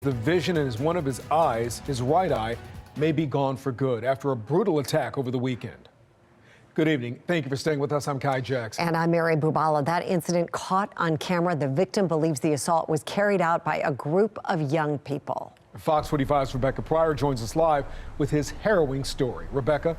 The vision in one of his eyes, his right eye, may be gone for good after a brutal attack over the weekend. Good evening. Thank you for staying with us. I'm Kai Jackson. And I'm Mary Bubala. That incident caught on camera. The victim believes the assault was carried out by a group of young people. Fox 45's Rebecca Pryor joins us live with his harrowing story. Rebecca?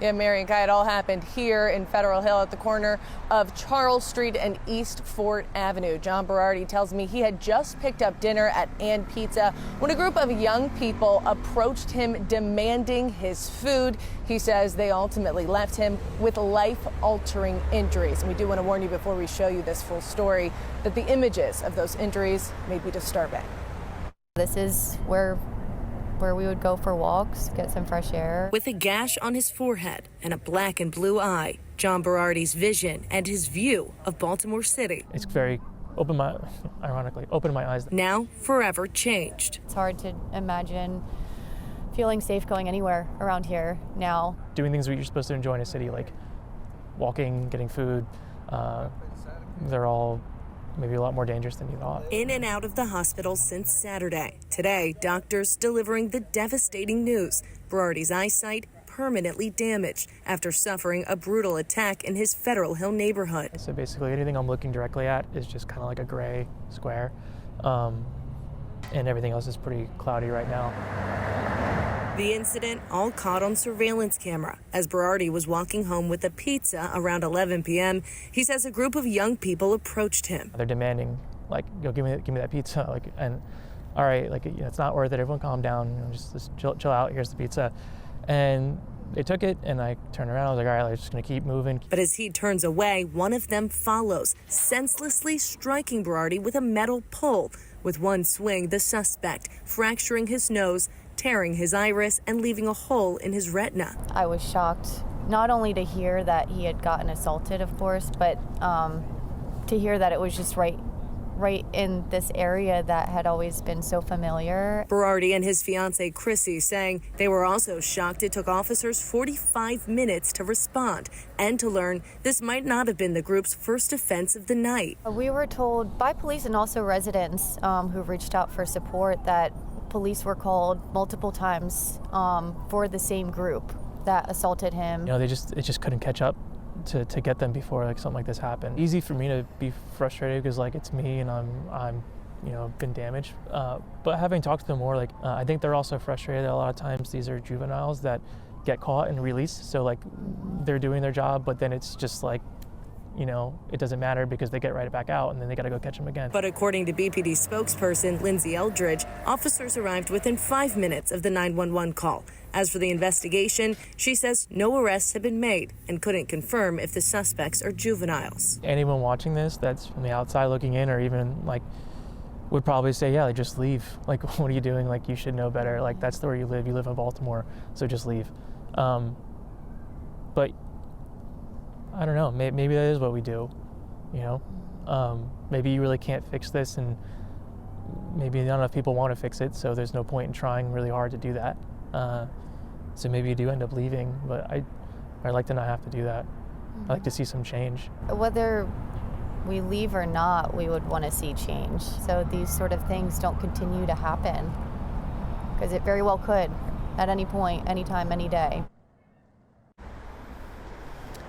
Yeah, Mary and Kai, it all happened here in Federal Hill at the corner of Charles Street and East Fort Avenue. John Berardi tells me he had just picked up dinner at And Pizza when a group of young people approached him demanding his food. He says they ultimately left him with life-altering injuries. And we do want to warn you before we show you this full story that the images of those injuries may be disturbing. This is where we would go for walks, get some fresh air. With a gash on his forehead and a black and blue eye, John Berardi's vision and his view of Baltimore City. It's very ironically, opened my eyes. Now forever changed. It's hard to imagine feeling safe going anywhere around here now. Doing things that you're supposed to enjoy in a city, like walking, getting food, they're all maybe a lot more dangerous than you thought. In and out of the hospital since Saturday. Today, doctors delivering the devastating news. Berardi's eyesight permanently damaged after suffering a brutal attack in his Federal Hill neighborhood. So basically anything I'm looking directly at is just kind of like a gray square. And everything else is pretty cloudy right now. The incident all caught on surveillance camera as Berardi was walking home with a pizza around 11 p.m. He says a group of young people approached him. They're demanding, like, yo, give me that pizza, like, and all right, like, it's not worth it. Everyone calm down, just chill out. Here's the pizza, and they took it, and I turned around. I was like, all right, I'm just gonna keep moving. But as he turns away, one of them follows, senselessly striking Berardi with a metal pole. With one swing, the suspect fracturing his nose, tearing his iris, and leaving a hole in his retina. I was shocked, not only to hear that he had gotten assaulted, of course, but to hear that it was just right in this area that had always been so familiar. Berardi and his fiancee Chrissy saying they were also shocked it took officers 45 minutes to respond and to learn this might not have been the group's first offense of the night. We were told by police and also residents who reached out for support that police were called multiple times for the same group that assaulted him. You know, it just couldn't catch up to get them before like something like this happened. Easy for me to be frustrated because like it's me and I'm been damaged. But having talked to them more, like I think they're also frustrated that a lot of times these are juveniles that get caught and released. So like they're doing their job, but then it's just like, it doesn't matter because they get right back out and then they got to go catch them again. But according to BPD spokesperson Lindsay Eldridge, officers arrived within 5 minutes of the 911 call. As for the investigation, she says no arrests have been made and couldn't confirm if the suspects are juveniles. Anyone watching this that's from the outside looking in or even like would probably say, yeah, like, just leave. Like, what are you doing? Like, you should know better. Like, that's where you live. You live in Baltimore, so just leave. But I don't know, maybe that is what we do, maybe you really can't fix this and maybe not enough people want to fix it, so there's no point in trying really hard to do that. So maybe you do end up leaving, but I'd like to not have to do that. I'd like to see some change. Whether we leave or not, we would want to see change. So these sort of things don't continue to happen, because it very well could at any point, anytime, any day.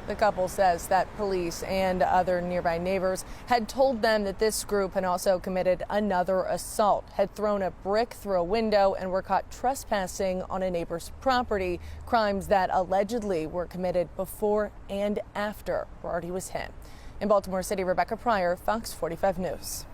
The couple says that police and other nearby neighbors had told them that this group had also committed another assault, had thrown a brick through a window, and were caught trespassing on a neighbor's property, crimes that allegedly were committed before and after Berardi was hit. In Baltimore City, Rebecca Pryor, Fox 45 News.